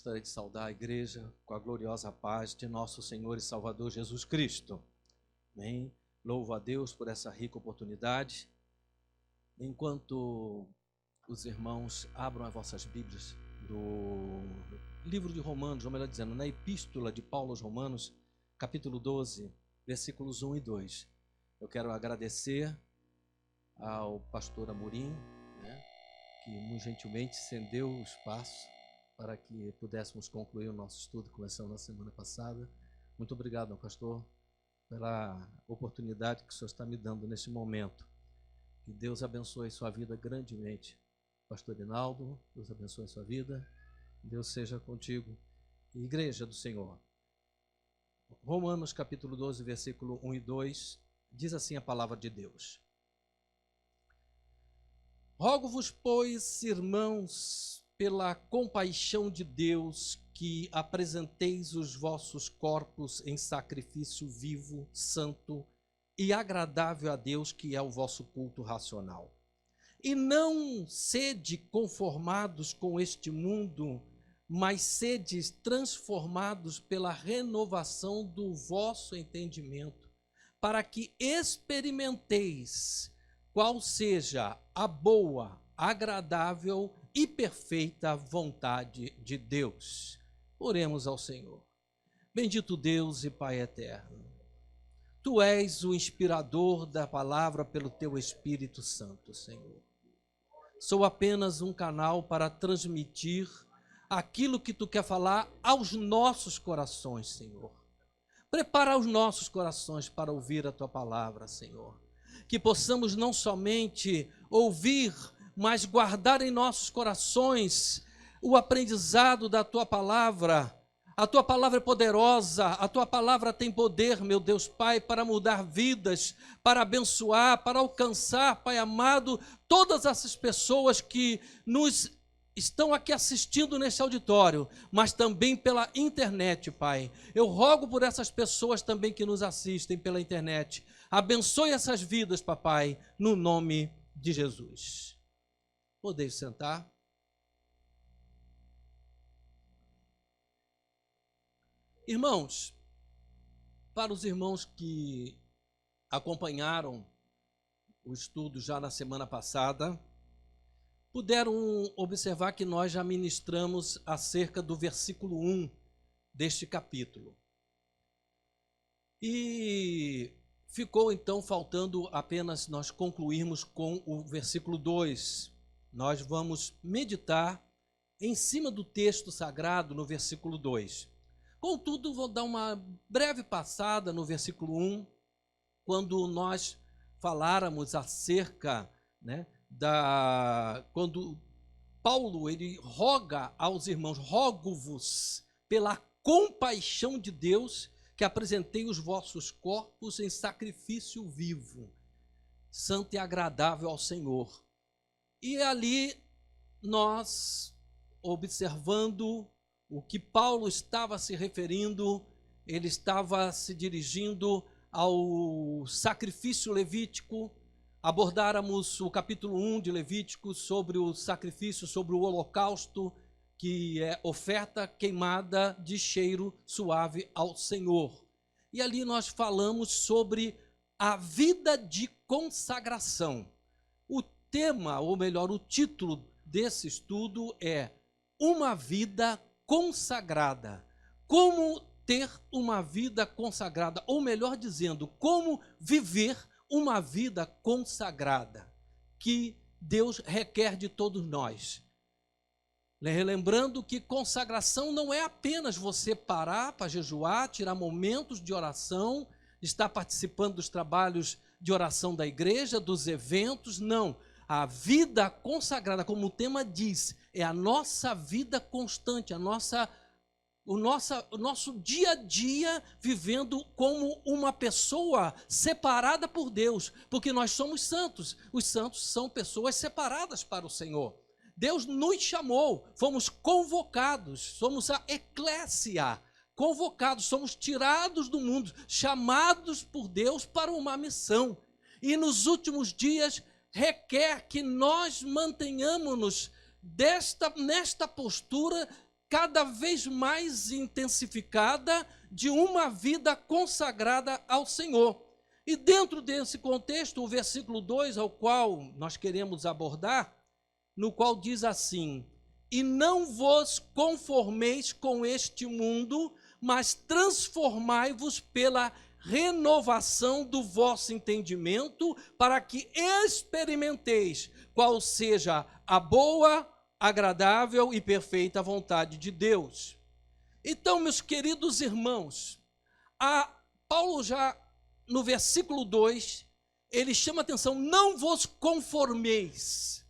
Gostaria de saudar a igreja com a gloriosa paz de nosso Senhor e Salvador Jesus Cristo. Amém? Louvo a Deus por essa rica oportunidade. Enquanto os irmãos abram as vossas Bíblias do livro de Romanos, ou melhor dizendo, na Epístola de Paulo aos Romanos, capítulo 12, versículos 1 e 2. Eu quero agradecer ao pastor Amorim, que muito gentilmente cedeu o espaço para que pudéssemos concluir o nosso estudo que começou na semana passada. Muito obrigado, meu pastor, pela oportunidade que o senhor está me dando neste momento. Que Deus abençoe sua vida grandemente. Pastor Rinaldo, Deus abençoe sua vida. Deus seja contigo. Igreja do Senhor. Romanos capítulo 12, versículo 1 e 2, diz assim a palavra de Deus. Rogo-vos, pois, irmãos, pela compaixão de Deus, que apresenteis os vossos corpos em sacrifício vivo, santo e agradável a Deus, que é o vosso culto racional. E não sede conformados com este mundo, mas sedes transformados pela renovação do vosso entendimento, para que experimenteis qual seja a boa, agradável e perfeita vontade de Deus. Oremos ao Senhor. Bendito Deus e Pai eterno, Tu és o inspirador da palavra pelo Teu Espírito Santo, Senhor. Sou apenas um canal para transmitir aquilo que Tu quer falar aos nossos corações, Senhor. Prepara os nossos corações para ouvir a Tua palavra, Senhor. Que possamos não somente ouvir, mas guardar em nossos corações o aprendizado da Tua palavra. A Tua palavra é poderosa, a Tua palavra tem poder, meu Deus Pai, para mudar vidas, para abençoar, para alcançar, Pai amado, todas essas pessoas que nos estão aqui assistindo nesse auditório, mas também pela internet, Pai. Eu rogo por essas pessoas também que nos assistem pela internet. Abençoe essas vidas, papai, no nome de Jesus. Podeis sentar. Irmãos, para os irmãos que acompanharam o estudo já na semana passada, puderam observar que nós já ministramos acerca do versículo 1 deste capítulo. E ficou então faltando apenas nós concluirmos com o versículo 2. Nós vamos meditar em cima do texto sagrado no versículo 2. Contudo, vou dar uma breve passada no versículo 1, quando nós faláramos acerca, quando Paulo ele roga aos irmãos, rogo-vos pela compaixão de Deus, que apresentei os vossos corpos em sacrifício vivo, santo e agradável ao Senhor. E ali nós, observando o que Paulo estava se referindo, ele estava se dirigindo ao sacrifício levítico. Abordáramos o capítulo 1 de Levítico sobre o sacrifício, sobre o holocausto, que é oferta queimada de cheiro suave ao Senhor. E ali nós falamos sobre a vida de consagração. O tema, ou melhor, o título desse estudo é Uma Vida Consagrada. Como ter uma vida consagrada, ou melhor dizendo, como viver uma vida consagrada, que Deus requer de todos nós. Relembrando que consagração não é apenas você parar para jejuar, tirar momentos de oração, estar participando dos trabalhos de oração da igreja, dos eventos, não. A vida consagrada, como o tema diz, é a nossa vida constante, o nosso dia a dia vivendo como uma pessoa separada por Deus, porque nós somos santos. Os santos são pessoas separadas para o Senhor. Deus nos chamou, fomos convocados, somos a eclésia, convocados, somos tirados do mundo, chamados por Deus para uma missão. E nos últimos dias requer que nós mantenhamos-nos nesta postura cada vez mais intensificada de uma vida consagrada ao Senhor. E dentro desse contexto, o versículo 2, ao qual nós queremos abordar, no qual diz assim: e não vos conformeis com este mundo, mas transformai-vos pela renovação do vosso entendimento, para que experimenteis qual seja a boa, agradável e perfeita vontade de Deus. Então, meus queridos irmãos, Paulo já no versículo 2, ele chama a atenção: não vos conformeis.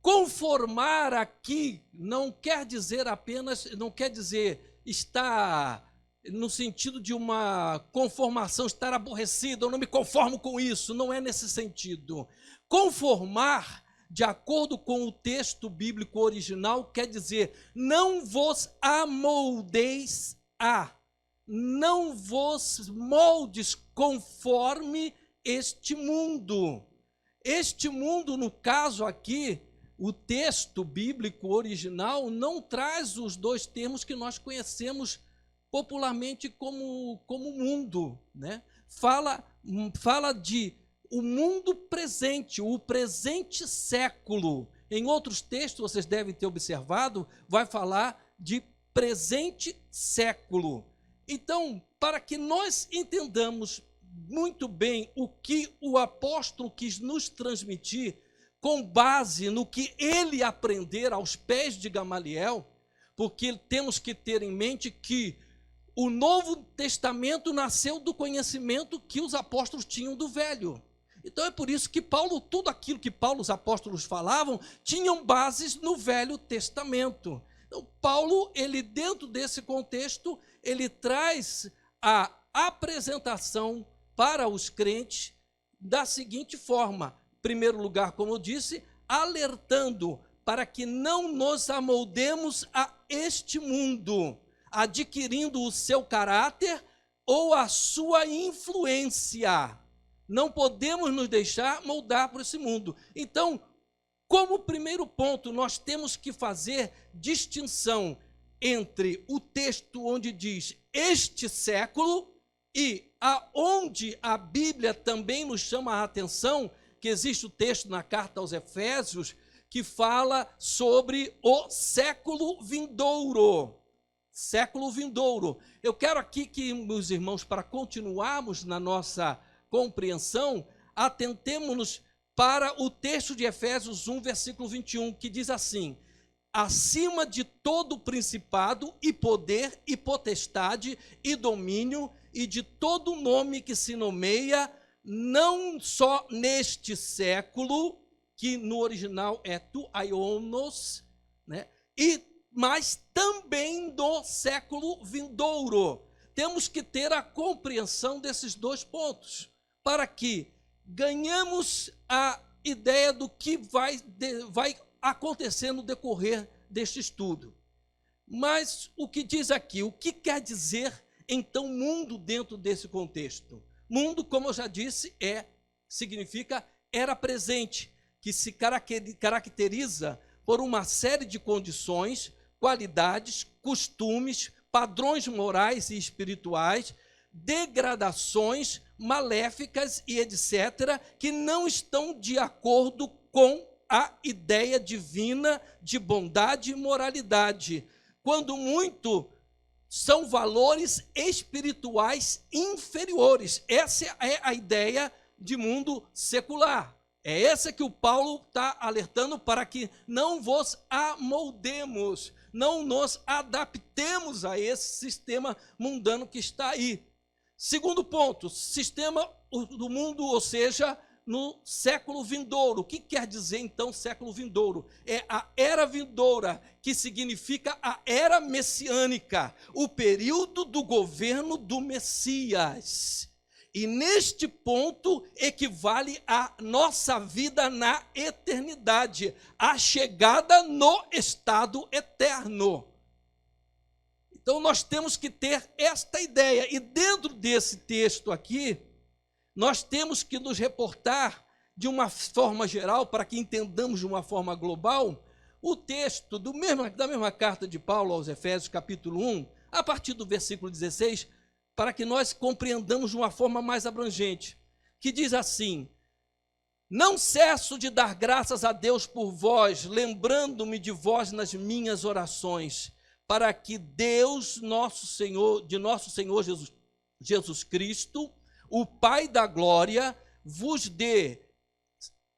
Conformar aqui não quer dizer apenas, não quer dizer estar no sentido de uma conformação, estar aborrecido, eu não me conformo com isso, não é nesse sentido. Conformar, de acordo com o texto bíblico original, quer dizer: não vos amoldeis a, não vos moldes conforme este mundo. Este mundo, no caso aqui, o texto bíblico original não traz os dois termos que nós conhecemos popularmente como mundo, né? Fala de o mundo presente, o presente século. Em outros textos, vocês devem ter observado, vai falar de presente século. Então, para que nós entendamos muito bem o que o apóstolo quis nos transmitir, com base no que ele aprender aos pés de Gamaliel, porque temos que ter em mente que o Novo Testamento nasceu do conhecimento que os apóstolos tinham do Velho. Então é por isso que Paulo, tudo aquilo que Paulo, os apóstolos falavam, tinham bases no Velho Testamento. Então Paulo, ele dentro desse contexto, ele traz a apresentação para os crentes da seguinte forma: em primeiro lugar, como eu disse, alertando para que não nos amoldemos a este mundo, adquirindo o seu caráter ou a sua influência. Não podemos nos deixar moldar por esse mundo. Então, como primeiro ponto, nós temos que fazer distinção entre o texto onde diz este século e aonde a Bíblia também nos chama a atenção, que existe o texto na carta aos Efésios que fala sobre o século vindouro. Século vindouro. Eu quero aqui que, meus irmãos, para continuarmos na nossa compreensão, atentemo-nos para o texto de Efésios 1, versículo 21, que diz assim: acima de todo principado e poder e potestade e domínio e de todo nome que se nomeia, não só neste século, que no original é tu aionos, né? Mas também do século vindouro. Temos que ter a compreensão desses dois pontos, para que ganhemos a ideia do que vai acontecer no decorrer deste estudo. Mas o que diz aqui? O que quer dizer, então, mundo dentro desse contexto? Mundo, como eu já disse, significa era presente, que se caracteriza por uma série de condições, qualidades, costumes, padrões morais e espirituais, degradações maléficas e etc., que não estão de acordo com a ideia divina de bondade e moralidade. Quando muito, são valores espirituais inferiores. Essa é a ideia de mundo secular. É essa que o Paulo está alertando, para que não vos amoldemos, não nos adaptemos a esse sistema mundano que está aí. Segundo ponto, sistema do mundo, ou seja, no século vindouro. O que quer dizer, então, século vindouro? É a era vindoura, que significa a era messiânica, o período do governo do Messias. E neste ponto equivale a nossa vida na eternidade, a chegada no estado eterno. Então nós temos que ter esta ideia, e dentro desse texto aqui, nós temos que nos reportar de uma forma geral, para que entendamos de uma forma global, o texto da mesma carta de Paulo aos Efésios, capítulo 1, a partir do versículo 16, para que nós compreendamos de uma forma mais abrangente, que diz assim: não cesso de dar graças a Deus por vós, lembrando-me de vós nas minhas orações, para que Deus, nosso Senhor Jesus Cristo, o Pai da glória, vos dê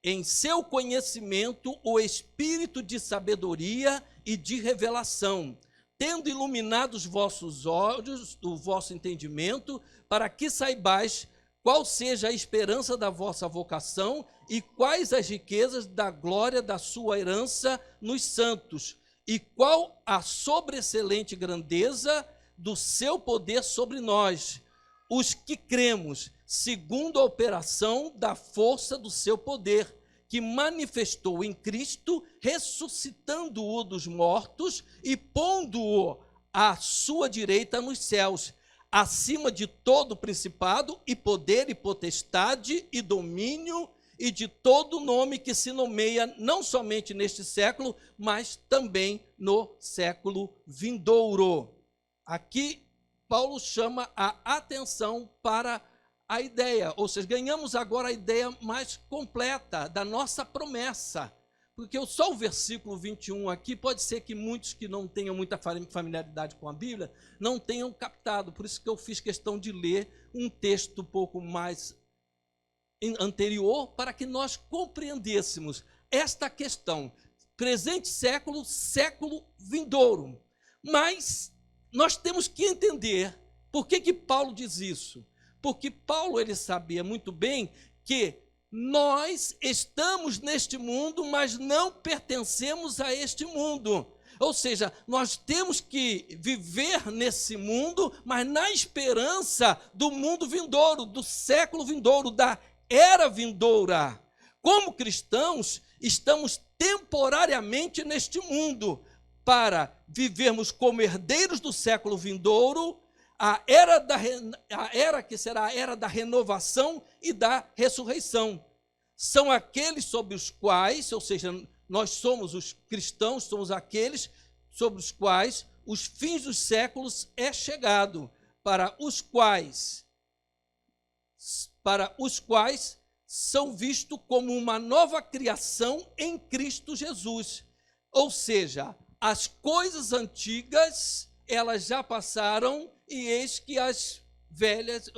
em seu conhecimento o espírito de sabedoria e de revelação, tendo iluminado os vossos olhos, o vosso entendimento, para que saibais qual seja a esperança da vossa vocação e quais as riquezas da glória da sua herança nos santos, e qual a sobreexcelente grandeza do seu poder sobre nós, os que cremos, segundo a operação da força do seu poder, que manifestou em Cristo, ressuscitando-o dos mortos e pondo-o à sua direita nos céus, acima de todo principado e poder e potestade e domínio e de todo nome que se nomeia não somente neste século, mas também no século vindouro. Aqui Paulo chama a atenção para a ideia, ou seja, ganhamos agora a ideia mais completa da nossa promessa, porque só o versículo 21 aqui, pode ser que muitos que não tenham muita familiaridade com a Bíblia, não tenham captado, por isso que eu fiz questão de ler um texto um pouco mais anterior, para que nós compreendêssemos esta questão, presente século, século vindouro. Mas nós temos que entender por que Paulo diz isso. Porque Paulo, ele sabia muito bem que nós estamos neste mundo, mas não pertencemos a este mundo. Ou seja, nós temos que viver nesse mundo, mas na esperança do mundo vindouro, do século vindouro, da era vindoura. Como cristãos, estamos temporariamente neste mundo para vivermos como herdeiros do século vindouro, a era que será a era da renovação e da ressurreição. São aqueles sobre os quais, ou seja, nós somos os cristãos, somos aqueles sobre os quais os fins dos séculos é chegado, para os quais são vistos como uma nova criação em Cristo Jesus. Ou seja, as coisas antigas, elas já passaram, e eis que as velhas,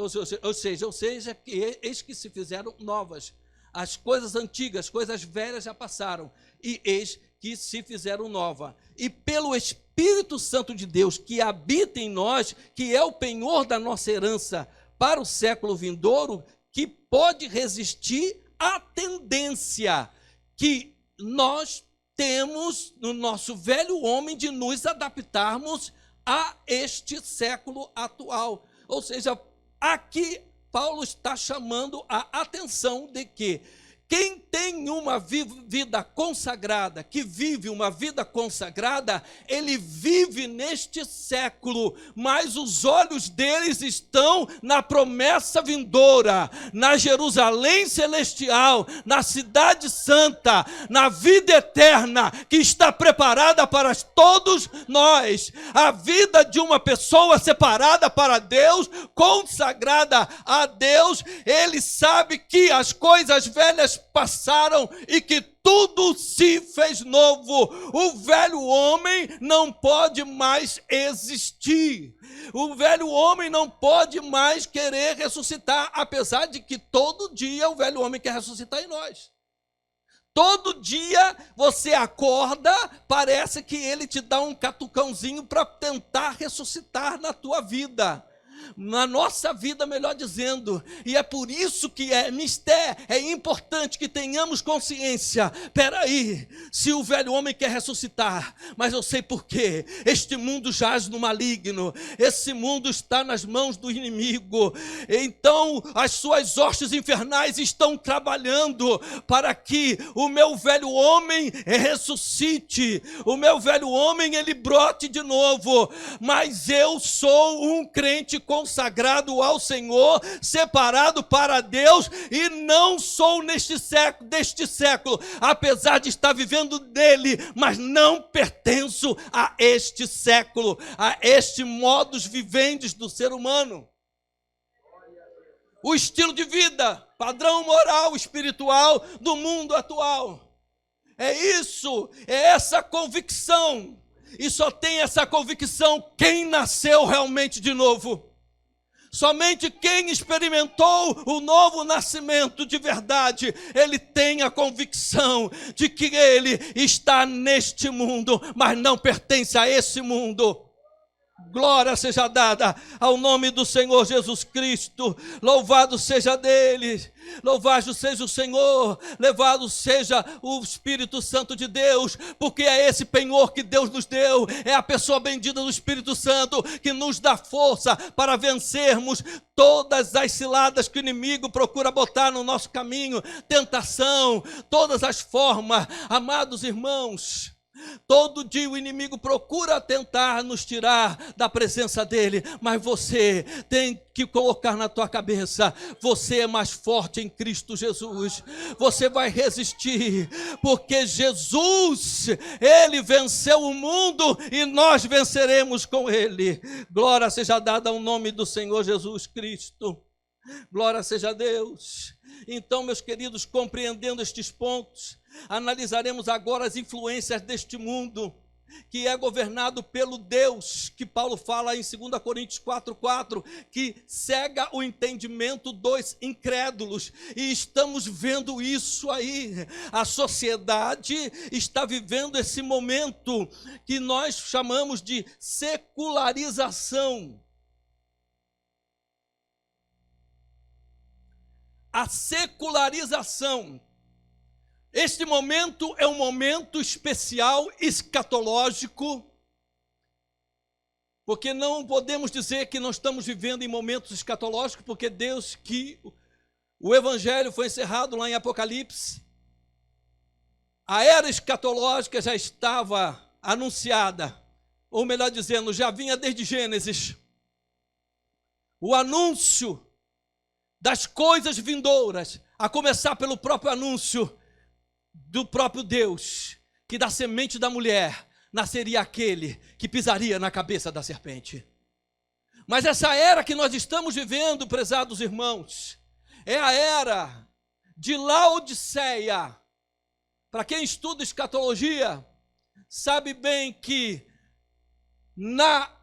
eis que se fizeram novas. As coisas antigas, coisas velhas já passaram, e eis que se fizeram novas. E pelo Espírito Santo de Deus, que habita em nós, que é o penhor da nossa herança para o século vindouro, que pode resistir à tendência que nós temos no nosso velho homem de nos adaptarmos a este século atual. Ou seja, aqui Paulo está chamando a atenção de que quem tem uma vida consagrada, que vive uma vida consagrada, ele vive neste século, mas os olhos deles estão na promessa vindoura, na Jerusalém celestial, na cidade santa, na vida eterna, que está preparada para todos nós. A vida de uma pessoa separada para Deus, consagrada a Deus, ele sabe que as coisas velhas passaram e que tudo se fez novo. O velho homem não pode mais existir. O velho homem não pode mais querer ressuscitar, apesar de que todo dia o velho homem quer ressuscitar em nós. Todo dia você acorda, parece que ele te dá um catucãozinho para tentar ressuscitar na tua vida. Na nossa vida, melhor dizendo. E é por isso que é importante que tenhamos consciência. Peraí, se o velho homem quer ressuscitar, mas eu sei por quê. Este mundo jaz no maligno, esse mundo está nas mãos do inimigo. Então as suas hostes infernais estão trabalhando para que o meu velho homem ressuscite, o meu velho homem ele brote de novo. Mas eu sou um crente consagrado ao Senhor, separado para Deus, e não sou deste século, apesar de estar vivendo nele, mas não pertenço a este século, a este modus vivendi do ser humano. O estilo de vida, padrão moral, espiritual do mundo atual. É isso, é essa convicção. E só tem essa convicção quem nasceu realmente de novo. Somente quem experimentou o novo nascimento de verdade, ele tem a convicção de que ele está neste mundo, mas não pertence a esse mundo. Glória seja dada ao nome do Senhor Jesus Cristo. Louvado seja dele. Louvado seja o Senhor. Louvado seja o Espírito Santo de Deus. Porque é esse penhor que Deus nos deu. É a pessoa bendita do Espírito Santo que nos dá força para vencermos todas as ciladas que o inimigo procura botar no nosso caminho. Tentação, todas as formas. Amados irmãos, todo dia o inimigo procura tentar nos tirar da presença dele, mas você tem que colocar na tua cabeça, você é mais forte em Cristo Jesus, você vai resistir, porque Jesus, ele venceu o mundo e nós venceremos com ele. Glória seja dada ao nome do Senhor Jesus Cristo. Glória seja a Deus. Então, meus queridos, compreendendo estes pontos, analisaremos agora as influências deste mundo, que é governado pelo Deus, que Paulo fala em 2 Coríntios 4,4, que cega o entendimento dos incrédulos, e estamos vendo isso aí. A sociedade está vivendo esse momento que nós chamamos de secularização. A secularização. Este momento é um momento especial, escatológico, porque não podemos dizer que não estamos vivendo em momentos escatológicos, porque Deus, que o Evangelho foi encerrado lá em Apocalipse, a era escatológica já estava anunciada, ou melhor dizendo, já vinha desde Gênesis. O anúncio das coisas vindouras, a começar pelo próprio anúncio do próprio Deus, que da semente da mulher nasceria aquele que pisaria na cabeça da serpente. Mas essa era que nós estamos vivendo, prezados irmãos, é a era de Laodiceia. Para quem estuda escatologia, sabe bem que na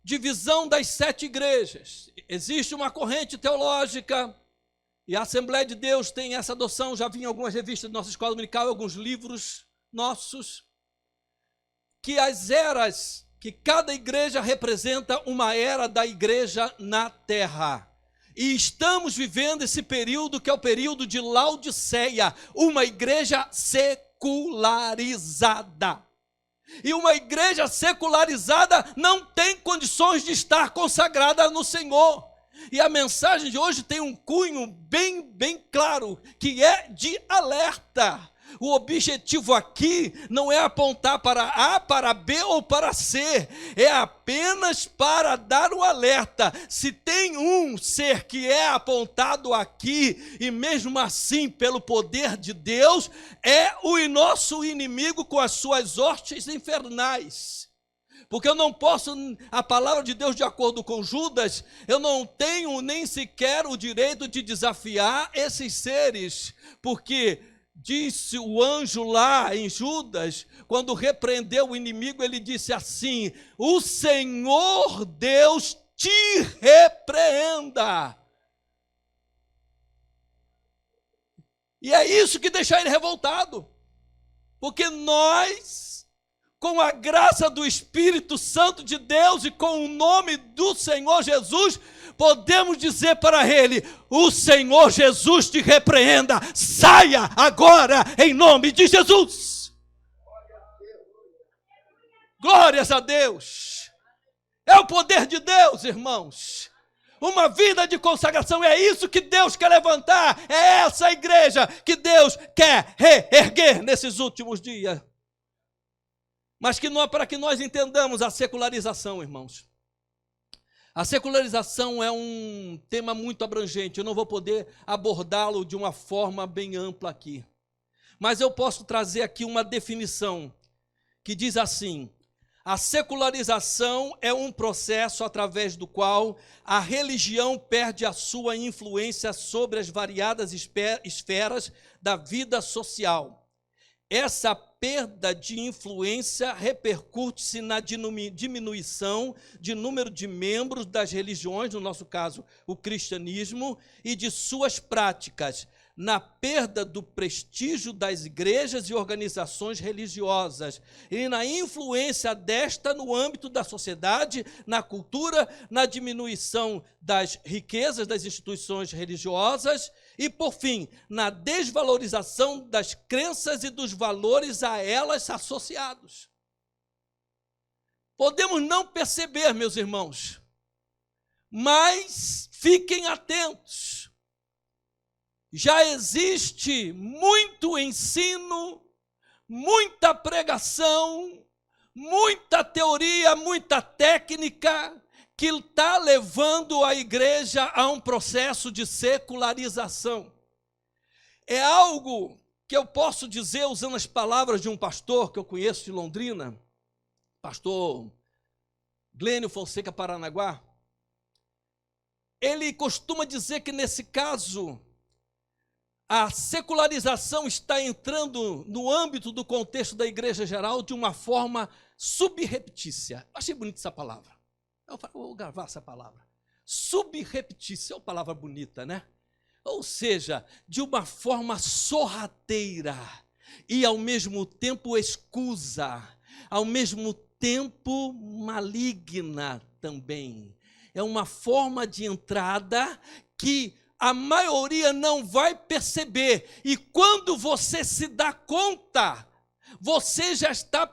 divisão das 7 igrejas, existe uma corrente teológica, e a Assembleia de Deus tem essa adoção, já vi em algumas revistas da nossa escola dominical, alguns livros nossos, que as eras, que cada igreja representa uma era da igreja na terra. E estamos vivendo esse período que é o período de Laodiceia, uma igreja secularizada. E uma igreja secularizada não tem condições de estar consagrada no Senhor. E a mensagem de hoje tem um cunho bem claro, que é de alerta. O objetivo aqui não é apontar para A, para B ou para C, é apenas para dar o alerta. Se tem um ser que é apontado aqui, e mesmo assim pelo poder de Deus, é o nosso inimigo com as suas hostes infernais. Porque eu não posso, a palavra de Deus, de acordo com Judas, eu não tenho nem sequer o direito de desafiar esses seres, porque disse o anjo lá em Judas, quando repreendeu o inimigo, ele disse assim: o Senhor Deus te repreenda. E é isso que deixa ele revoltado, porque nós, com a graça do Espírito Santo de Deus e com o nome do Senhor Jesus, podemos dizer para ele: o Senhor Jesus te repreenda, saia agora em nome de Jesus. Glórias a Deus. É o poder de Deus, irmãos. Uma vida de consagração, é isso que Deus quer levantar, é essa igreja que Deus quer reerguer nesses últimos dias. Mas que não é para que nós entendamos a secularização, irmãos. A secularização é um tema muito abrangente, eu não vou poder abordá-lo de uma forma bem ampla aqui. Mas eu posso trazer aqui uma definição que diz assim: a secularização é um processo através do qual a religião perde a sua influência sobre as variadas esferas da vida social. Essa perda de influência repercute-se na diminuição de número de membros das religiões, no nosso caso, o cristianismo, e de suas práticas, na perda do prestígio das igrejas e organizações religiosas, e na influência desta no âmbito da sociedade, na cultura, na diminuição das riquezas das instituições religiosas e, por fim, na desvalorização das crenças e dos valores a elas associados. Podemos não perceber, meus irmãos, mas fiquem atentos. Já existe muito ensino, muita pregação, muita teoria, muita técnica que está levando a igreja a um processo de secularização. É algo que eu posso dizer usando as palavras de um pastor que eu conheço de Londrina, pastor Glênio Fonseca Paranaguá. Ele costuma dizer que nesse caso a secularização está entrando no âmbito do contexto da igreja geral de uma forma subreptícia. Achei bonita essa palavra. Eu vou gravar essa palavra. Subreptícia é uma palavra bonita, né? Ou seja, de uma forma sorrateira e ao mesmo tempo escusa, ao mesmo tempo maligna também. É uma forma de entrada que a maioria não vai perceber, e quando você se dá conta, você já está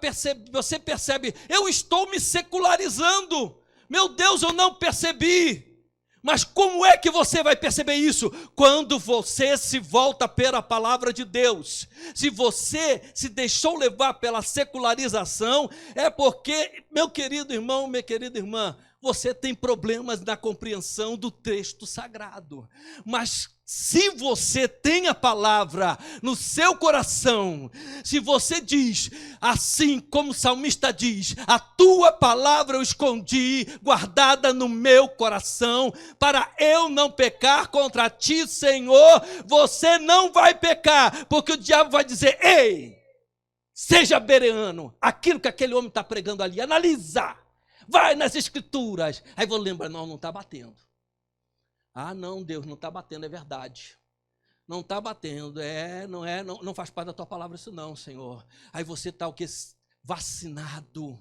você percebe, eu estou me secularizando, meu Deus, eu não percebi. Mas como é que você vai perceber isso? Quando você se volta pela palavra de Deus. Se você se deixou levar pela secularização, é porque, meu querido irmão, minha querida irmã, você tem problemas na compreensão do texto sagrado. Mas se você tem a palavra no seu coração, se você diz, assim como o salmista diz, a tua palavra eu escondi, guardada no meu coração, para eu não pecar contra ti, Senhor, você não vai pecar, porque o diabo vai dizer, ei, seja bereano, aquilo que aquele homem está pregando ali, analisa. Vai nas escrituras. Aí vou lembrar, não está batendo. Ah, não, Deus, não está batendo, é verdade. Não está batendo, não faz parte da tua palavra isso não, Senhor. Aí você está o quê? Vacinado.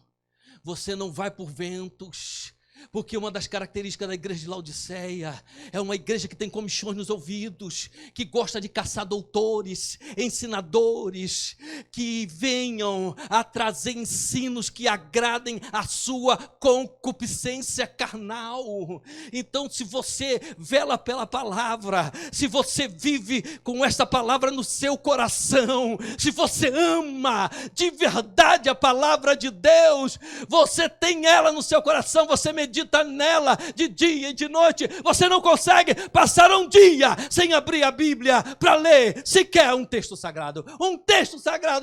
Você não vai por ventos. Porque uma das características da igreja de Laodiceia é uma igreja que tem comichões nos ouvidos, que gosta de caçar doutores, ensinadores, que venham a trazer ensinos que agradem a sua concupiscência carnal. Então, se você vela pela palavra, se você vive com esta palavra no seu coração, se você ama de verdade a palavra de Deus, você tem ela no seu coração, você medita nela de dia e de noite, você não consegue passar um dia sem abrir a Bíblia para ler sequer um texto sagrado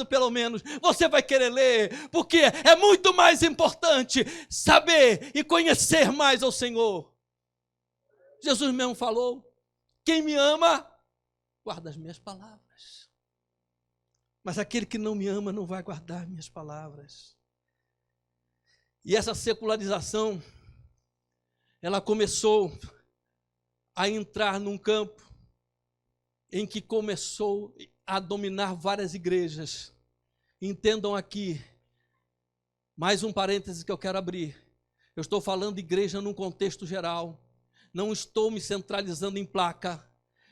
pelo menos, você vai querer ler, porque é muito mais importante saber e conhecer mais ao Senhor. Jesus mesmo falou, quem me ama, guarda as minhas palavras, mas aquele que não me ama não vai guardar minhas palavras. E essa secularização, ela começou a entrar num campo em que começou a dominar várias igrejas. Entendam aqui, mais um parêntese que eu quero abrir. Eu estou falando de igreja num contexto geral. Não estou me centralizando em placa,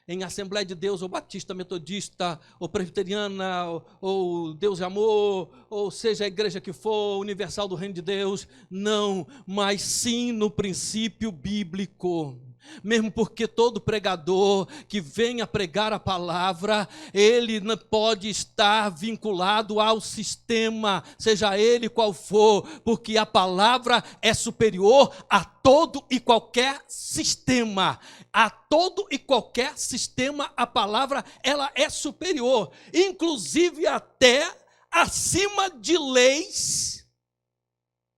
em Assembleia de Deus, ou Batista, Metodista, ou Presbiteriana, ou Deus e Amor, ou seja a igreja que for, Universal do Reino de Deus. Não, mas sim no princípio bíblico. Mesmo porque todo pregador que venha pregar a palavra, ele não pode estar vinculado ao sistema, seja ele qual for, porque a palavra é superior a todo e qualquer sistema. A todo e qualquer sistema, a palavra ela é superior, inclusive até acima de leis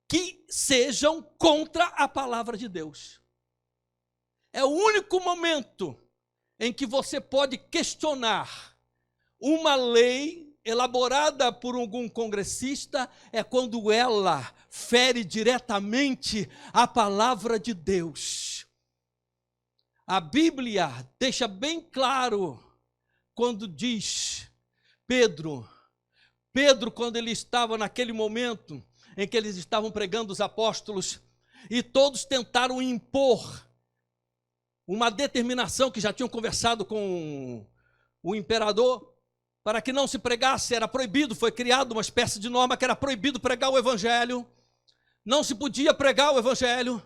que sejam contra a palavra de Deus. É o único momento em que você pode questionar uma lei elaborada por algum congressista, é quando ela fere diretamente a palavra de Deus. A Bíblia deixa bem claro quando diz, Pedro, quando ele estava naquele momento em que eles estavam pregando os apóstolos, e todos tentaram impor uma determinação que já tinham conversado com o imperador, para que não se pregasse, era proibido, foi criada uma espécie de norma que era proibido pregar o evangelho, não se podia pregar o evangelho.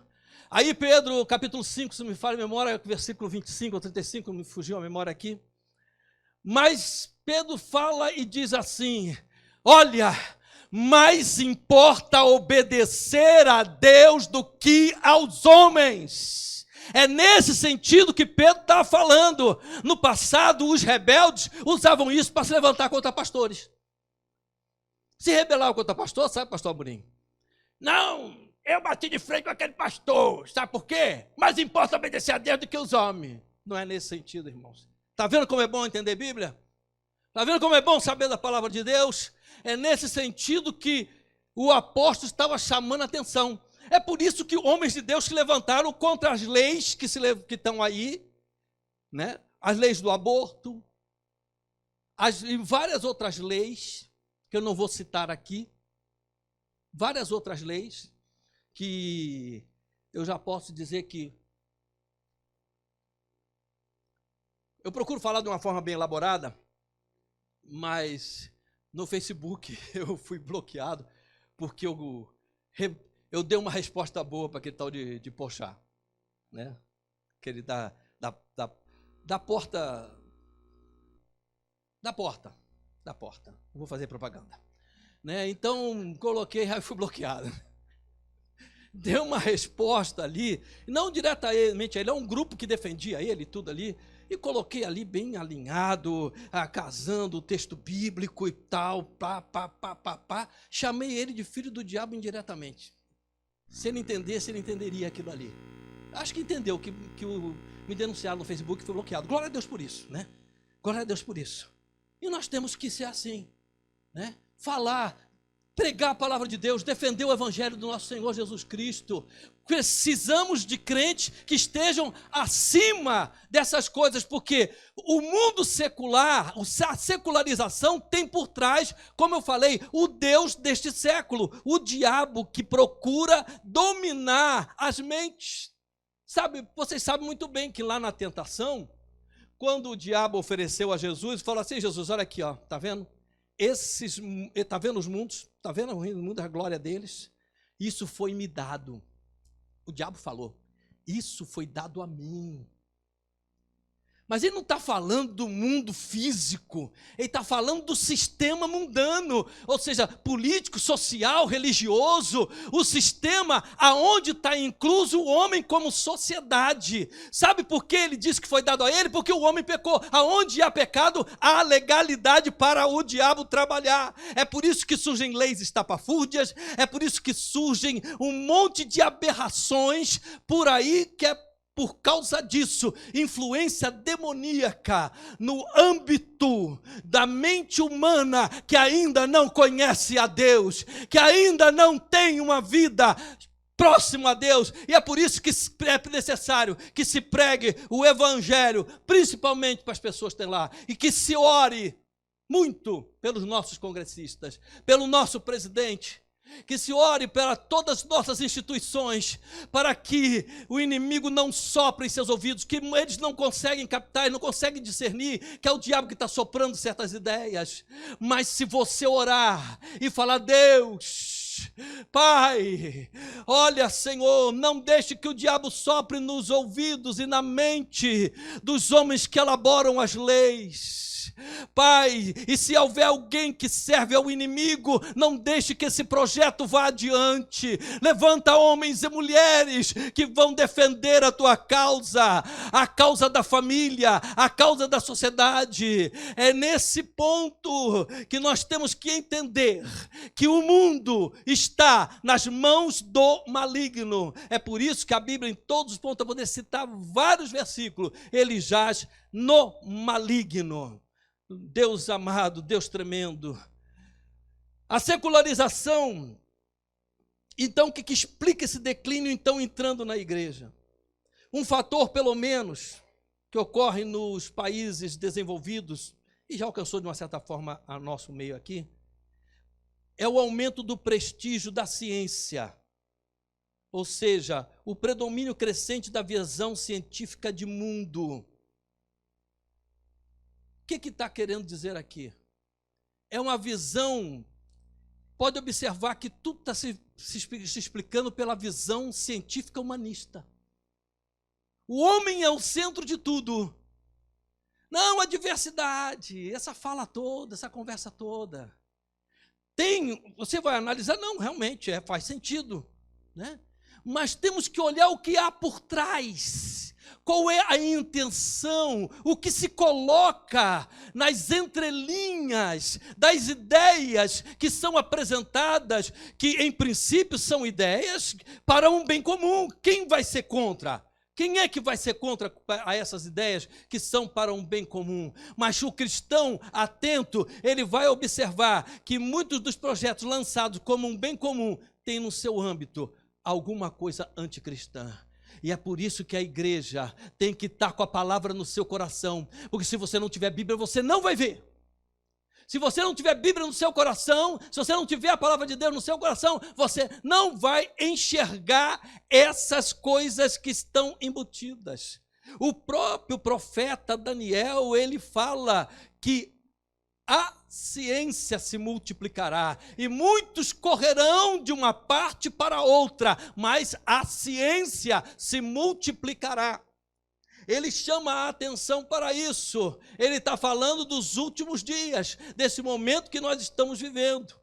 Aí Pedro, capítulo 5, se me falha a memória, versículo 25 ou 35, me fugiu a memória aqui, mas Pedro fala e diz assim, olha, mais importa obedecer a Deus do que aos homens. É nesse sentido que Pedro está falando. No passado, os rebeldes usavam isso para se levantar contra pastores. Se rebelavam contra pastor, sabe, pastor Amorim? Não, eu bati de frente com aquele pastor. Sabe por quê? Mais importa obedecer a Deus do que os homens. Não é nesse sentido, irmãos. Está vendo como é bom entender a Bíblia? Está vendo como é bom saber da palavra de Deus? É nesse sentido que o apóstolo estava chamando a atenção. É por isso que homens de Deus se levantaram contra as leis que estão aí, né? As leis do aborto, e várias outras leis, que eu não vou citar aqui, várias outras leis, que eu já posso dizer que eu procuro falar de uma forma bem elaborada, mas no Facebook eu fui bloqueado, porque eu dei uma resposta boa para aquele tal de Porchat, né? Aquele da porta. Não vou fazer propaganda, né? Então coloquei, aí fui bloqueado. Deu uma resposta ali, não diretamente a ele, é um grupo que defendia ele, tudo ali, e coloquei ali bem alinhado, casando o texto bíblico e tal, chamei ele de filho do diabo indiretamente. Se ele entendesse, ele entenderia aquilo ali. Acho que entendeu que me denunciaram no Facebook e foi bloqueado. Glória a Deus por isso, né? Glória a Deus por isso. E nós temos que ser assim, né? Falar, pregar a palavra de Deus, defender o evangelho do nosso Senhor Jesus Cristo. Precisamos de crentes que estejam acima dessas coisas, porque o mundo secular, a secularização tem por trás, como eu falei, o Deus deste século, o diabo que procura dominar as mentes. Sabe, vocês sabem muito bem que lá na tentação, quando o diabo ofereceu a Jesus, falou assim, Jesus, olha aqui, ó, tá vendo? Tá vendo os mundos? Tá vendo o reino do mundo, a glória deles? Isso foi me dado. O diabo falou, isso foi dado a mim. Mas ele não está falando do mundo físico, ele está falando do sistema mundano, ou seja, político, social, religioso, o sistema aonde está incluso o homem como sociedade. Sabe por que ele disse que foi dado a ele? Porque o homem pecou. Aonde há pecado, há legalidade para o diabo trabalhar. É por isso que surgem leis estapafúrdias, é por isso que surgem um monte de aberrações por aí que é por causa disso, influência demoníaca no âmbito da mente humana que ainda não conhece a Deus, que ainda não tem uma vida próximo a Deus, e é por isso que é necessário que se pregue o evangelho, principalmente para as pessoas que estão lá, e que se ore muito pelos nossos congressistas, pelo nosso presidente, que se ore para todas as nossas instituições, para que o inimigo não sopre em seus ouvidos, que eles não conseguem captar, não conseguem discernir que é o diabo que está soprando certas ideias. Mas se você orar e falar, Deus, Pai, olha, Senhor, não deixe que o diabo sopre nos ouvidos e na mente dos homens que elaboram as leis. Pai, e se houver alguém que serve ao inimigo, não deixe que esse projeto vá adiante. Levanta homens e mulheres que vão defender a tua causa, a causa da família, a causa da sociedade. É nesse ponto que nós temos que entender que o mundo está nas mãos do maligno. É por isso que a Bíblia, em todos os pontos, eu vou poder citar vários versículos, ele jaz no maligno. Deus amado, Deus tremendo. A secularização, então, o que explica esse declínio, então, entrando na igreja? Um fator, pelo menos, que ocorre nos países desenvolvidos, e já alcançou de uma certa forma a nosso meio aqui, é o aumento do prestígio da ciência, ou seja, o predomínio crescente da visão científica de mundo. O que está querendo dizer aqui? É uma visão, pode observar que tudo está se explicando pela visão científica humanista. O homem é o centro de tudo. Não, a diversidade, essa fala toda, essa conversa toda. Você vai analisar, não, realmente, faz sentido, né? Mas temos que olhar o que há por trás. Qual é a intenção, o que se coloca nas entrelinhas das ideias que são apresentadas, que em princípio são ideias para um bem comum. Quem vai ser contra? Quem é que vai ser contra a essas ideias que são para um bem comum? Mas o cristão atento, ele vai observar que muitos dos projetos lançados como um bem comum têm no seu âmbito alguma coisa anticristã. E é por isso que a igreja tem que estar com a palavra no seu coração, porque se você não tiver Bíblia, você não vai ver. Se você não tiver Bíblia no seu coração, se você não tiver a palavra de Deus no seu coração, você não vai enxergar essas coisas que estão embutidas. O próprio profeta Daniel, ele fala que a ciência se multiplicará e muitos correrão de uma parte para outra, mas a ciência se multiplicará. Ele chama a atenção para isso. Ele está falando dos últimos dias, desse momento que nós estamos vivendo.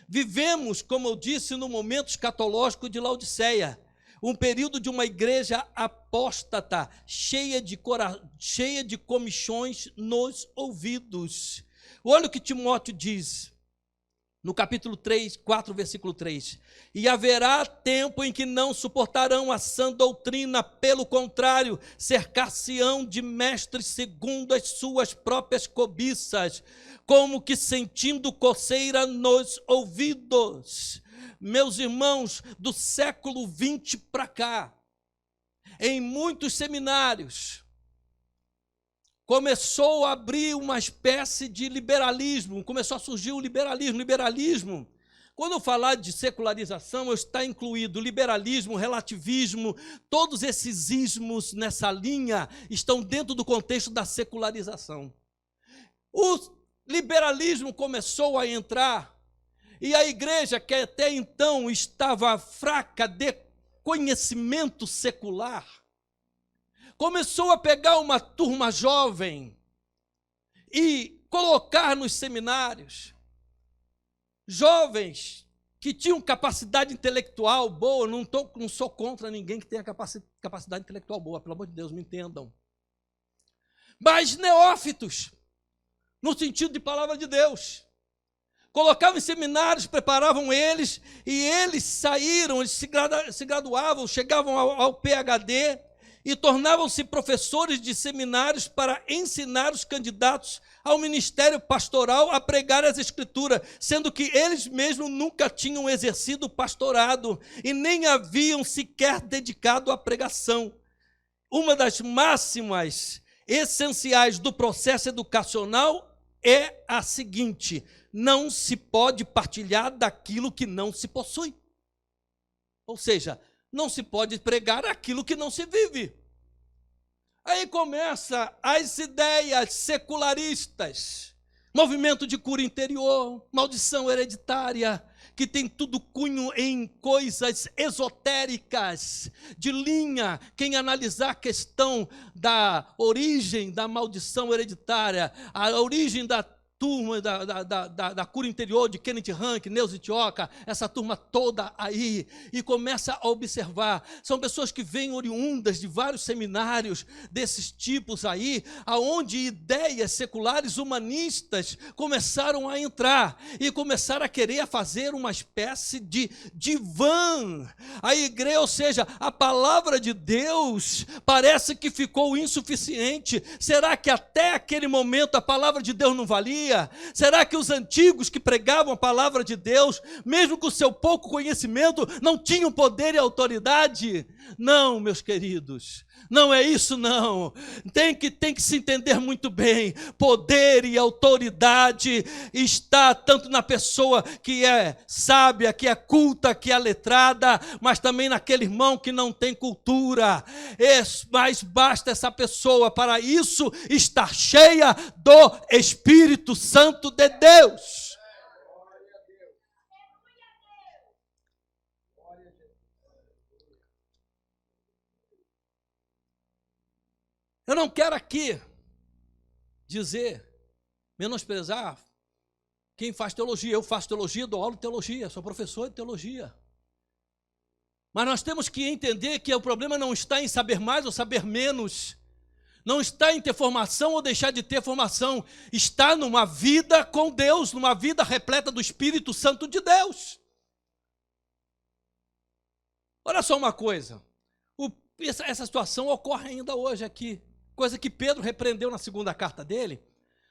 Vivemos, como eu disse, no momento escatológico de Laodiceia, um período de uma igreja apóstata, cheia de comichões nos ouvidos. Olha o que Timóteo diz, no capítulo 4, versículo 3. E haverá tempo em que não suportarão a sã doutrina, pelo contrário, cercar-se-ão de mestres segundo as suas próprias cobiças, como que sentindo coceira nos ouvidos. Meus irmãos, do século 20 para cá, em muitos seminários, começou a abrir uma espécie de liberalismo, começou a surgir o liberalismo. Liberalismo, quando eu falar de secularização, está incluído liberalismo, relativismo, todos esses ismos nessa linha estão dentro do contexto da secularização. O liberalismo começou a entrar e a igreja, que até então estava fraca de conhecimento secular, começou a pegar uma turma jovem e colocar nos seminários jovens que tinham capacidade intelectual boa. Não sou contra ninguém que tenha capacidade intelectual boa, pelo amor de Deus, me entendam. Mas neófitos, no sentido de palavra de Deus. Colocavam em seminários, preparavam eles, e eles saíram, eles se graduavam, chegavam ao PhD, e tornavam-se professores de seminários para ensinar os candidatos ao ministério pastoral a pregar as Escrituras, sendo que eles mesmos nunca tinham exercido pastorado e nem haviam sequer dedicado à pregação. Uma das máximas essenciais do processo educacional é a seguinte: não se pode partilhar daquilo que não se possui. Ou seja, não se pode pregar aquilo que não se vive. Aí começa as ideias secularistas, movimento de cura interior, maldição hereditária, que tem tudo cunho em coisas esotéricas, de linha. Quem analisar a questão da origem da maldição hereditária, a origem da turma da cura interior de Kenneth Hahn, Neuza Tioca, essa turma toda aí, e começa a observar, são pessoas que vêm oriundas de vários seminários desses tipos aí, aonde ideias seculares humanistas começaram a entrar, e começaram a querer fazer uma espécie de divã, a igreja, ou seja, a palavra de Deus parece que ficou insuficiente. Será que até aquele momento a palavra de Deus não valia? Será que os antigos que pregavam a palavra de Deus, mesmo com seu pouco conhecimento, não tinham poder e autoridade? Não, meus queridos, não é isso não. Tem que se entender muito bem. Poder e autoridade está tanto na pessoa que é sábia, que é culta, que é letrada, mas também naquele irmão que não tem cultura. Mas basta essa pessoa para isso estar cheia do Espírito Santo de Deus. Eu não quero aqui dizer, menosprezar quem faz teologia. Eu faço teologia, dou aula de teologia, sou professor de teologia. Mas nós temos que entender que o problema não está em saber mais ou saber menos. Não está em ter formação ou deixar de ter formação. Está numa vida com Deus, numa vida repleta do Espírito Santo de Deus. Olha só uma coisa. Essa situação ocorre ainda hoje aqui. Coisa que Pedro repreendeu na segunda carta dele,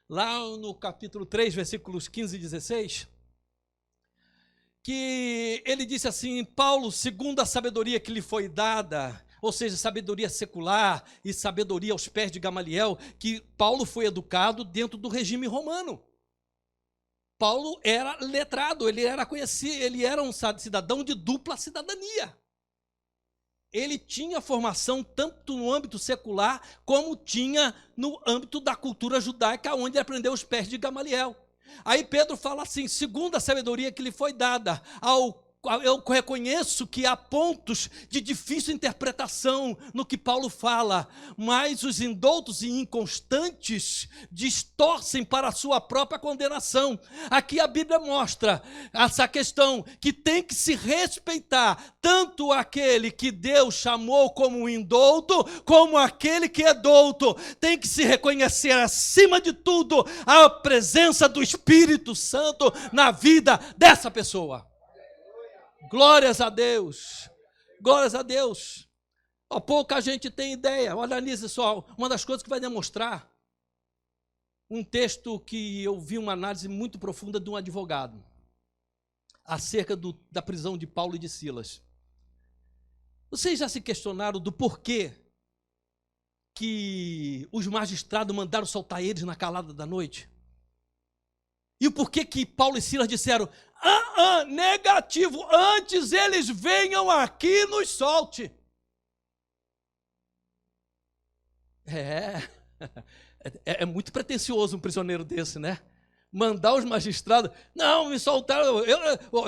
lá no capítulo 3, versículos 15 e 16, que ele disse assim: Paulo, segundo a sabedoria que lhe foi dada, ou seja, sabedoria secular e sabedoria aos pés de Gamaliel, que Paulo foi educado dentro do regime romano. Paulo era letrado, ele era conhecido, ele era um cidadão de dupla cidadania. Ele tinha formação tanto no âmbito secular, como tinha no âmbito da cultura judaica, onde ele aprendeu os pés de Gamaliel. Aí Pedro fala assim: segundo a sabedoria que lhe foi dada, eu reconheço que há pontos de difícil interpretação no que Paulo fala, mas os indoutos e inconstantes distorcem para a sua própria condenação. Aqui a Bíblia mostra essa questão, que tem que se respeitar tanto aquele que Deus chamou como indouto, como aquele que é douto. Tem que se reconhecer, acima de tudo, a presença do Espírito Santo na vida dessa pessoa. Glórias a Deus, glórias a Deus. Pouca gente tem ideia. Olha, analise só, uma das coisas que vai demonstrar, um texto que eu vi uma análise muito profunda de um advogado, acerca da prisão de Paulo e de Silas. Vocês já se questionaram do porquê que os magistrados mandaram soltar eles na calada da noite? E o porquê que Paulo e Silas disseram: negativo, antes eles venham aqui e nos solte. É muito pretensioso um prisioneiro desse, né? Mandar os magistrados: não, me soltaram,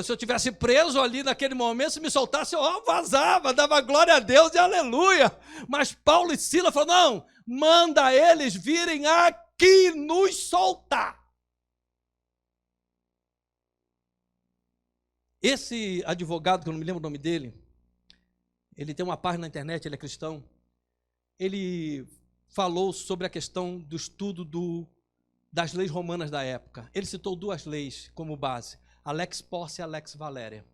se eu tivesse preso ali naquele momento, se me soltasse, eu vazava, dava glória a Deus e aleluia. Mas Paulo e Silas falaram: não, manda eles virem aqui nos soltar. Esse advogado, que eu não me lembro o nome dele, ele tem uma página na internet, ele é cristão, ele falou sobre a questão do estudo das leis romanas da época. Ele citou duas leis como base, a Lex Porcia e a Lex Valéria,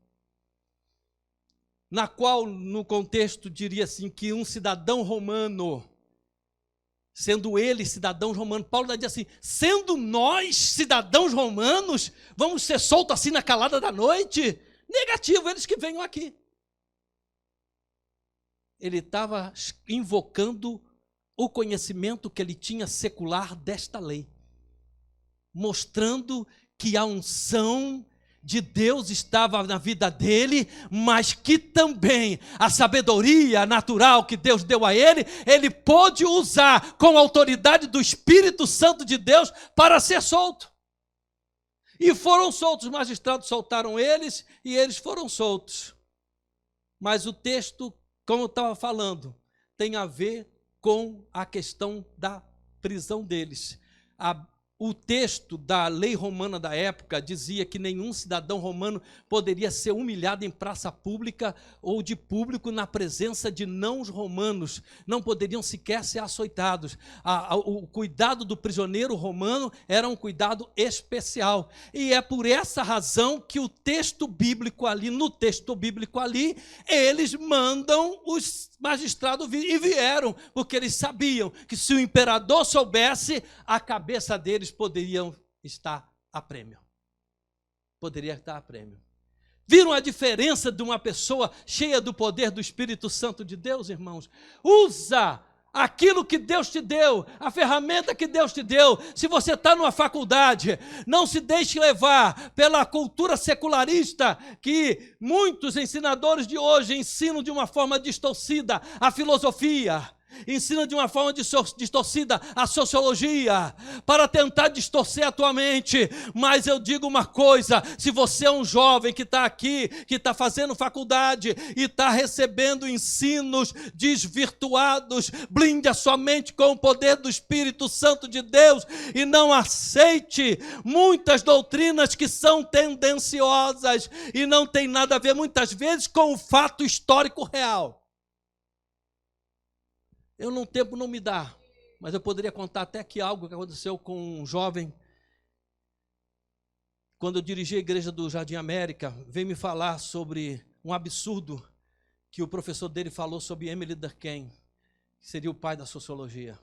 na qual, no contexto, diria assim, que um cidadão romano, sendo ele cidadão romano, Paulo diz assim: sendo nós cidadãos romanos, vamos ser soltos assim na calada da noite? Negativo, eles que venham aqui. Ele estava invocando o conhecimento que ele tinha secular desta lei, mostrando que a unção de Deus estava na vida dele, mas que também a sabedoria natural que Deus deu a ele pôde usar com a autoridade do Espírito Santo de Deus para ser solto. E foram soltos, os magistrados soltaram eles e eles foram soltos. Mas o texto, como eu estava falando, tem a ver com a questão da prisão deles. O texto da lei romana da época dizia que nenhum cidadão romano poderia ser humilhado em praça pública ou de público na presença de não-romanos. Não poderiam sequer ser açoitados. O cuidado do prisioneiro romano era um cuidado especial. E é por essa razão que o texto bíblico ali, no texto bíblico ali, eles mandam os magistrados vir, e vieram, porque eles sabiam que se o imperador soubesse, a cabeça deles poderiam estar a prêmio. Poderia estar a prêmio. Viram a diferença de uma pessoa cheia do poder do Espírito Santo de Deus, irmãos? Usa aquilo que Deus te deu, a ferramenta que Deus te deu. Se você está numa faculdade, não se deixe levar pela cultura secularista que muitos ensinadores de hoje ensinam de uma forma distorcida a filosofia. Ensina de uma forma distorcida a sociologia, para tentar distorcer a tua mente. Mas eu digo uma coisa: se você é um jovem que está aqui, que está fazendo faculdade e está recebendo ensinos desvirtuados, blinde a sua mente com o poder do Espírito Santo de Deus e não aceite muitas doutrinas que são tendenciosas e não tem nada a ver muitas vezes com o fato histórico real. O tempo não me dá, mas eu poderia contar até aqui algo que aconteceu com um jovem. Quando eu dirigi a igreja do Jardim América, veio me falar sobre um absurdo que o professor dele falou sobre Emile Durkheim, que seria o pai da sociologia.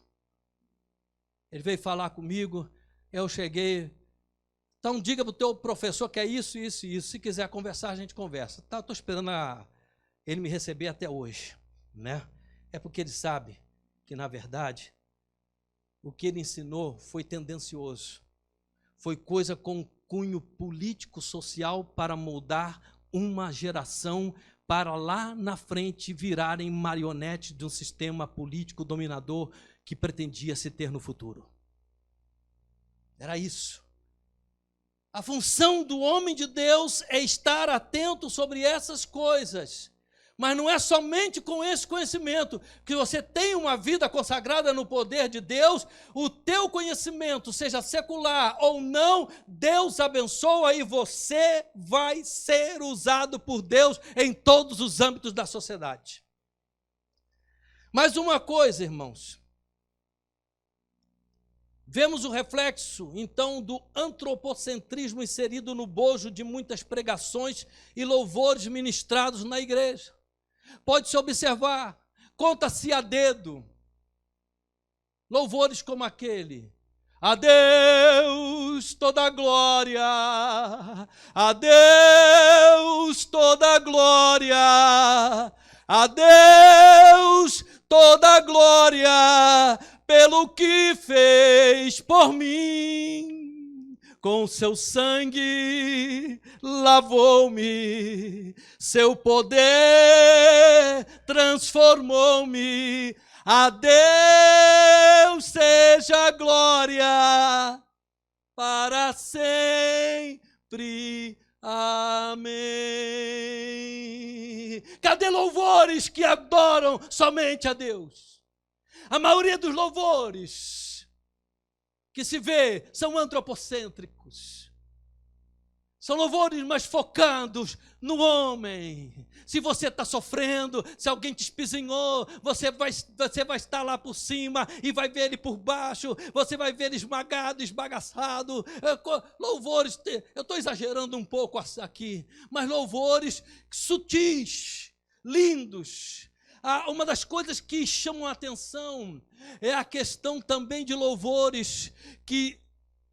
Ele veio falar comigo, eu cheguei, então diga para o teu professor que é isso, isso e isso. Se quiser conversar, a gente conversa. Tá, estou esperando ele me receber até hoje, né? É porque ele sabe que, na verdade, o que ele ensinou foi tendencioso. Foi coisa com cunho político-social para moldar uma geração para lá na frente virarem marionetes de um sistema político dominador que pretendia se ter no futuro. Era isso. A função do homem de Deus é estar atento sobre essas coisas. Mas não é somente com esse conhecimento que você tem uma vida consagrada no poder de Deus, o teu conhecimento, seja secular ou não, Deus abençoa e você vai ser usado por Deus em todos os âmbitos da sociedade. Mas uma coisa, irmãos, vemos o reflexo, então, do antropocentrismo inserido no bojo de muitas pregações e louvores ministrados na igreja. Pode-se observar, conta-se a dedo, louvores como aquele: a Deus toda a glória, a Deus toda a glória, a Deus toda a glória, pelo que fez por mim. Com seu sangue lavou-me, seu poder transformou-me. A Deus seja a glória para sempre. Amém. Cadê louvores que adoram somente a Deus? A maioria dos louvores que se vê são antropocêntricos. São louvores mais focados no homem. Se você está sofrendo, se alguém te espizinhou, você vai estar lá por cima e vai ver ele por baixo, você vai ver ele esmagado, esbagaçado. Louvores, eu estou exagerando um pouco aqui, mas louvores sutis, lindos. Uma das coisas que chamam a atenção é a questão também de louvores que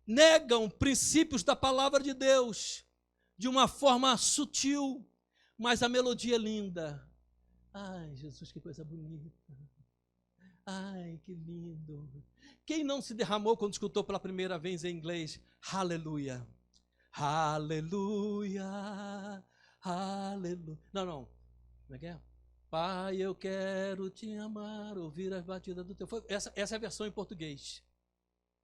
negam princípios da palavra de Deus de uma forma sutil, mas a melodia é linda. Ai, Jesus, que coisa bonita. Ai, que lindo. Quem não se derramou quando escutou pela primeira vez em inglês? Aleluia. Aleluia. Aleluia. Não. Como é que é? Pai, eu quero te amar, ouvir as batidas do teu... Essa é a versão em português,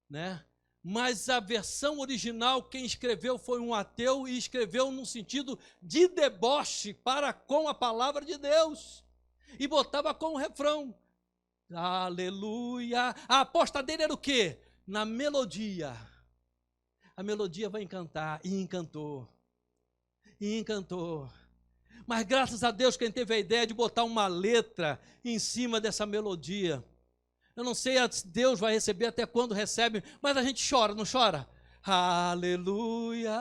né? mas a versão original, quem escreveu foi um ateu e escreveu num sentido de deboche para com a palavra de Deus. E botava como refrão, aleluia. A aposta dele era o quê? Na melodia. A melodia vai encantar, e encantou. E encantou. Mas graças a Deus quem teve a ideia de botar uma letra em cima dessa melodia. Eu não sei se Deus vai receber, até quando recebe, mas a gente chora, não chora? Aleluia!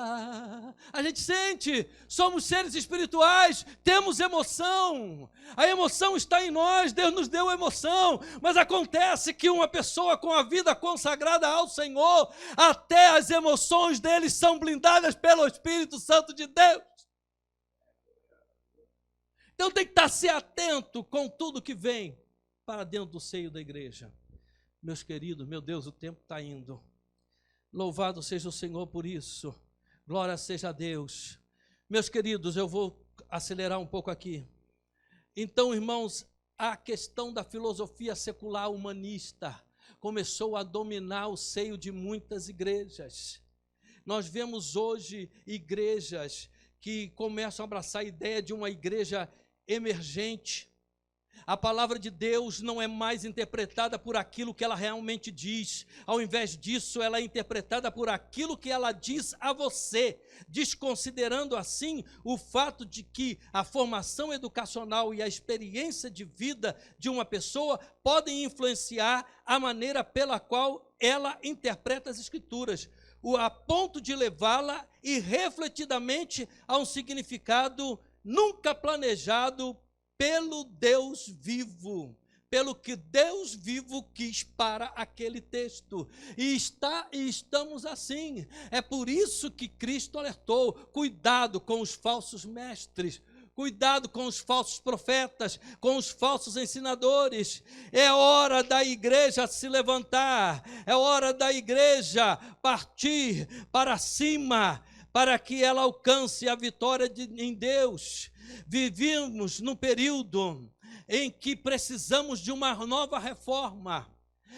A gente sente, somos seres espirituais, temos emoção. A emoção está em nós, Deus nos deu emoção. Mas acontece que uma pessoa com a vida consagrada ao Senhor, até as emoções dele são blindadas pelo Espírito Santo de Deus. Então tem que estar se atento com tudo que vem para dentro do seio da igreja. Meus queridos, meu Deus, o tempo está indo. Louvado seja o Senhor por isso. Glória seja a Deus. Meus queridos, eu vou acelerar um pouco aqui. Então, irmãos, a questão da filosofia secular humanista começou a dominar o seio de muitas igrejas. Nós vemos hoje igrejas que começam a abraçar a ideia de uma igreja emergente. A palavra de Deus não é mais interpretada por aquilo que ela realmente diz. Ao invés disso, ela é interpretada por aquilo que ela diz a você, desconsiderando assim o fato de que a formação educacional e a experiência de vida de uma pessoa podem influenciar a maneira pela qual ela interpreta as Escrituras, a ponto de levá-la irrefletidamente a um significado nunca planejado pelo Deus vivo, pelo que Deus vivo quis para aquele texto. E estamos assim. É por isso que Cristo alertou: cuidado com os falsos mestres, cuidado com os falsos profetas, com os falsos ensinadores. É hora da igreja se levantar, é hora da igreja partir para cima, para que ela alcance a vitória em Deus. Vivemos num período em que precisamos de uma nova reforma,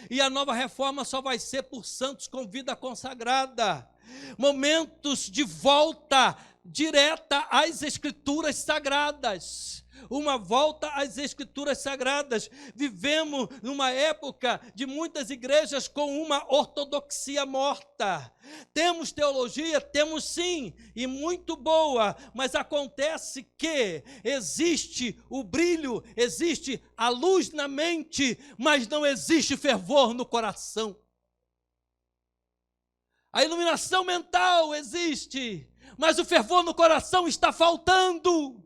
e a nova reforma só vai ser por santos com vida consagrada. Momentos de volta direta às Escrituras Sagradas. Uma volta às Escrituras Sagradas. Vivemos numa época de muitas igrejas com uma ortodoxia morta. Temos teologia? Temos sim, e muito boa, mas acontece que existe o brilho, existe a luz na mente, mas não existe fervor no coração. A iluminação mental existe, mas o fervor no coração está faltando.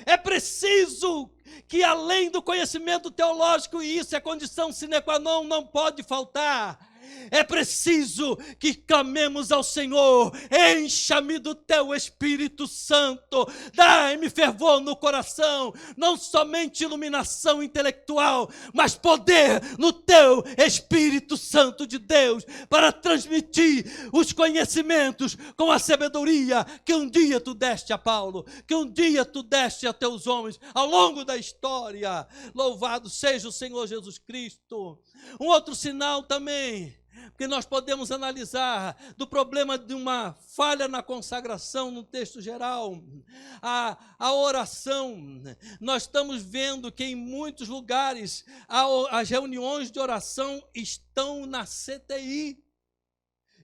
É preciso que, além do conhecimento teológico, e isso é condição sine qua non, não pode faltar, é preciso que clamemos ao Senhor: encha-me do teu Espírito Santo, dai-me fervor no coração, não somente iluminação intelectual, mas poder no teu Espírito Santo de Deus, para transmitir os conhecimentos com a sabedoria que um dia tu deste a Paulo, que um dia tu deste a teus homens ao longo da história. Louvado seja o Senhor Jesus Cristo. Um outro sinal também, porque nós podemos analisar do problema de uma falha na consagração no texto geral, a oração. Nós estamos vendo que em muitos lugares as reuniões de oração estão na CTI,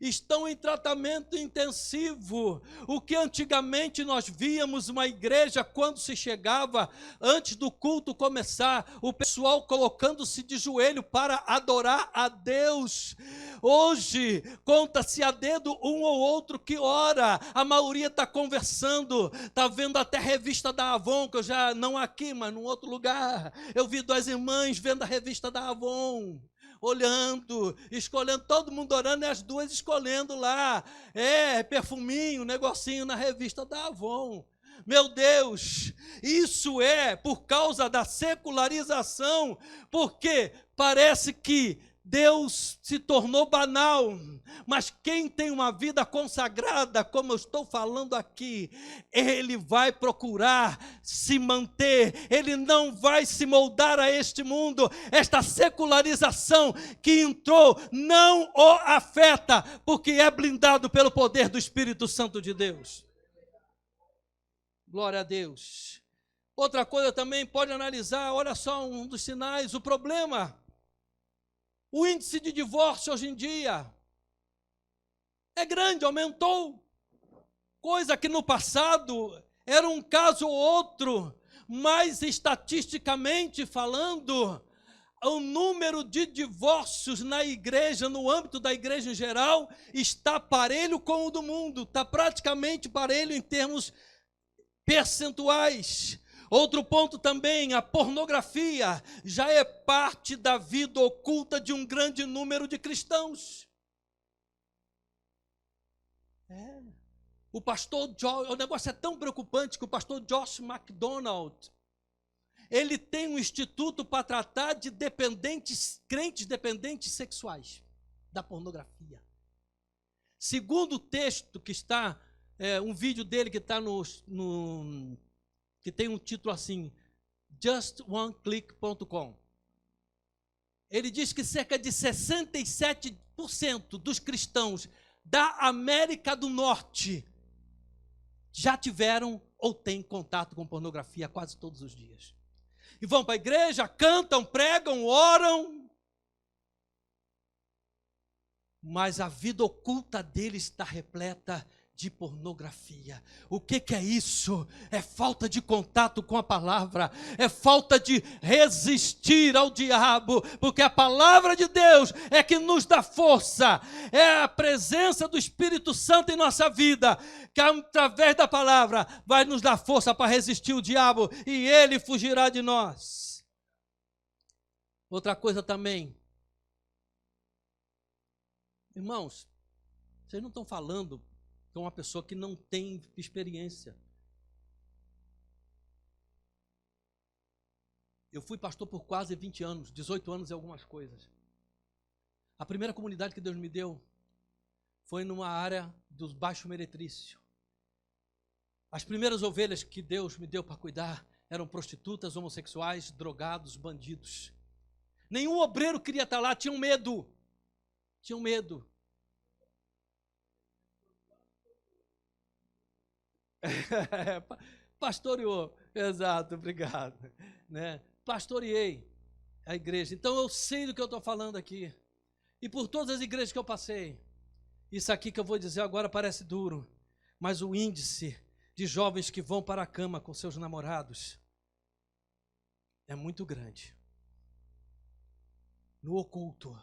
estão em tratamento intensivo. O que antigamente nós víamos uma igreja, quando se chegava, antes do culto começar, o pessoal colocando-se de joelho para adorar a Deus. Hoje, conta-se a dedo um ou outro que ora, a maioria está conversando, está vendo até revista da Avon, que eu já, não aqui, mas num outro lugar, eu vi duas irmãs vendo a revista da Avon, olhando, escolhendo, todo mundo orando e as duas escolhendo lá, perfuminho, negocinho na revista da Avon. Meu Deus, isso é por causa da secularização, porque parece que Deus se tornou banal, mas quem tem uma vida consagrada, como eu estou falando aqui, ele vai procurar se manter, ele não vai se moldar a este mundo. Esta secularização que entrou não o afeta, porque é blindado pelo poder do Espírito Santo de Deus. Glória a Deus. Outra coisa também pode analisar, olha só um dos sinais, o problema. O índice de divórcio hoje em dia é grande, aumentou. Coisa que no passado era um caso ou outro, mas estatisticamente falando, o número de divórcios na igreja, no âmbito da igreja em geral, está parelho com o do mundo, está praticamente parelho em termos percentuais. Outro ponto também, a pornografia já é parte da vida oculta de um grande número de cristãos. O negócio é tão preocupante que o pastor Josh McDonald, ele tem um instituto para tratar de crentes dependentes sexuais da pornografia. Segundo o texto que está, um vídeo dele que está que tem um título assim, justoneclick.com. Ele diz que cerca de 67% dos cristãos da América do Norte já tiveram ou têm contato com pornografia quase todos os dias. E vão para a igreja, cantam, pregam, oram, mas a vida oculta deles está repleta de pornografia. O que é isso? É falta de contato com a palavra, é falta de resistir ao diabo, porque a palavra de Deus é que nos dá força, é a presença do Espírito Santo em nossa vida, que através da palavra vai nos dar força para resistir o diabo e ele fugirá de nós. Outra coisa também, irmãos, vocês não estão falando com uma pessoa que não tem experiência. Eu fui pastor por quase 20 anos, 18 anos e algumas coisas. A primeira comunidade que Deus me deu foi numa área dos Baixo Meretrício. As primeiras ovelhas que Deus me deu para cuidar eram prostitutas, homossexuais, drogados, bandidos. Nenhum obreiro queria estar lá, tinham medo. Tinham medo. Pastoreou, exato, obrigado, né? Pastoreei a igreja, então eu sei do que eu estou falando aqui, e por todas as igrejas que eu passei, isso aqui que eu vou dizer agora parece duro, mas o índice de jovens que vão para a cama com seus namorados é muito grande, no oculto.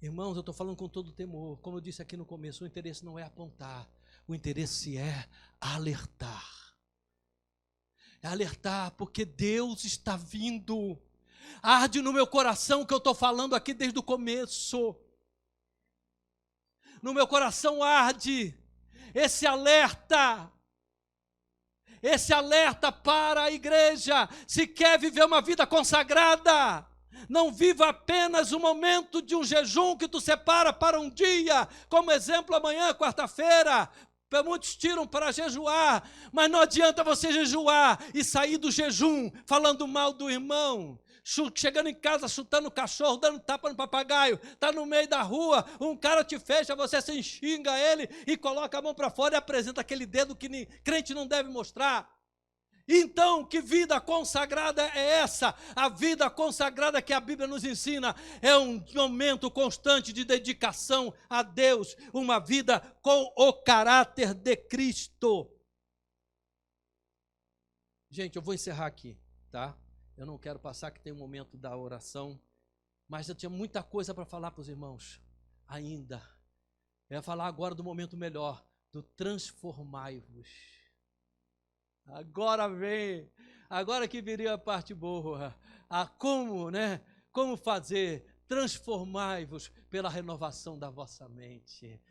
Irmãos, eu estou falando com todo temor, como eu disse aqui no começo, o interesse não é apontar, o interesse é alertar. É alertar porque Deus está vindo. Arde no meu coração o que eu estou falando aqui desde o começo. No meu coração arde esse alerta. Esse alerta para a igreja. Se quer viver uma vida consagrada, não viva apenas o momento de um jejum que tu separa para um dia, como exemplo amanhã, quarta-feira. Muitos tiram para jejuar, mas não adianta você jejuar e sair do jejum falando mal do irmão, chegando em casa chutando o cachorro, dando tapa no papagaio, está no meio da rua, um cara te fecha, você se xinga ele e coloca a mão para fora e apresenta aquele dedo que crente não deve mostrar. Então, que vida consagrada é essa? A vida consagrada que a Bíblia nos ensina é um momento constante de dedicação a Deus, uma vida com o caráter de Cristo. Gente, eu vou encerrar aqui, tá? Eu não quero passar que tem um momento da oração, mas eu tinha muita coisa para falar para os irmãos ainda. Eu ia falar agora do momento melhor, do transformai-vos. Agora vem, agora que viria a parte boa, como fazer, transformai-vos pela renovação da vossa mente.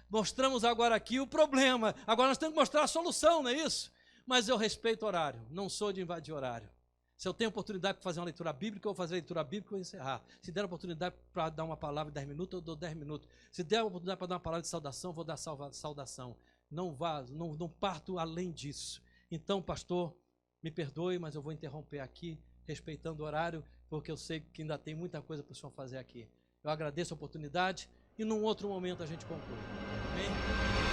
Mostramos agora aqui o problema, agora nós temos que mostrar a solução, não é isso? Mas eu respeito o horário, não sou de invadir horário. Se eu tenho oportunidade para fazer uma leitura bíblica, eu vou fazer a leitura bíblica e vou encerrar. Se der oportunidade para dar uma palavra de 10 minutos, eu dou 10 minutos. Se der oportunidade para dar uma palavra de saudação, eu vou dar saudação. Não parto além disso. Então, pastor, me perdoe, mas eu vou interromper aqui, respeitando o horário, porque eu sei que ainda tem muita coisa para o senhor fazer aqui. Eu agradeço a oportunidade e num outro momento a gente conclui. Amém?